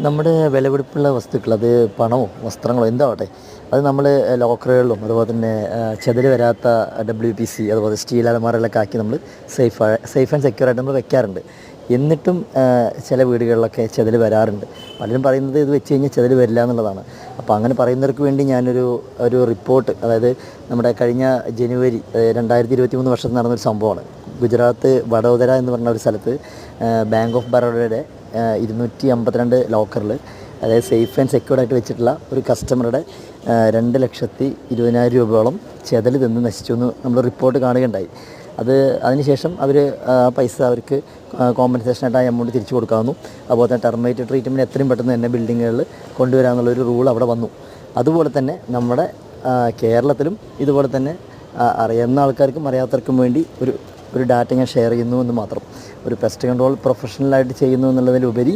നമ്മുടെ വിലപിടിപ്പുള്ള വസ്തുക്കൾ അത് പണമോ വസ്ത്രങ്ങളോ എന്താവട്ടെ അത് നമ്മൾ ലോക്കറുകളിലും അതുപോലെ തന്നെ ചെതല് വരാത്ത WPC അതുപോലെ സ്റ്റീൽ അലമാരകളൊക്കെ ആക്കി നമ്മൾ സേഫ് ആൻഡ് സെക്യൂർ ആയിട്ട് നമ്മൾ വെക്കാറുണ്ട്. എന്നിട്ടും ചില വീടുകളിലൊക്കെ ചെതല് വരാറുണ്ട്. പലരും പറയുന്നത് ഇത് വെച്ച് കഴിഞ്ഞാൽ ചെതല് വരില്ല എന്നുള്ളതാണ്. അപ്പോൾ അങ്ങനെ പറയുന്നവർക്ക് വേണ്ടി ഒരു റിപ്പോർട്ട്, അതായത് നമ്മുടെ കഴിഞ്ഞ ജനുവരി 2023 വർഷത്തിൽ നടന്നൊരു സംഭവമാണ്. ഗുജറാത്ത് വഡോദര എന്ന് പറഞ്ഞ ഒരു സ്ഥലത്ത് ബാങ്ക് ഓഫ് ബറോഡയുടെ 252 ലോക്കറിൽ, അതായത് സേഫ് ആൻഡ് സെക്യൂർഡ് ആയിട്ട് വെച്ചിട്ടുള്ള ഒരു കസ്റ്റമറുടെ 2,20,000 രൂപയോളം ചെതൽ തിന്ന് നശിച്ചു എന്ന് നമ്മൾ റിപ്പോർട്ട് കാണുകയുണ്ടായി. അതിനുശേഷം അവർ പൈസ അവർക്ക് കോമ്പൻസേഷനായിട്ട് ആ എമൗണ്ട് തിരിച്ചു കൊടുക്കാമെന്നും അതുപോലെ തന്നെ ടെർമൈറ്റ് ട്രീറ്റ്മെൻറ്റ് എത്രയും പെട്ടെന്ന് തന്നെ ബിൽഡിങ്ങുകളിൽ കൊണ്ടുവരാമെന്നുള്ളൊരു റൂൾ അവിടെ വന്നു. അതുപോലെ തന്നെ നമ്മുടെ കേരളത്തിലും ഇതുപോലെ തന്നെ അറിയുന്ന ആൾക്കാർക്കും അറിയാത്തവർക്കും വേണ്ടി ഒരു ഡാറ്റ ഞാൻ ഷെയർ ചെയ്യുന്നു എന്ന് മാത്രം. ഒരു പെസ്റ്റ് കൺട്രോൾ പ്രൊഫഷണലായിട്ട് ചെയ്യുന്നു എന്നുള്ളതിലുപരി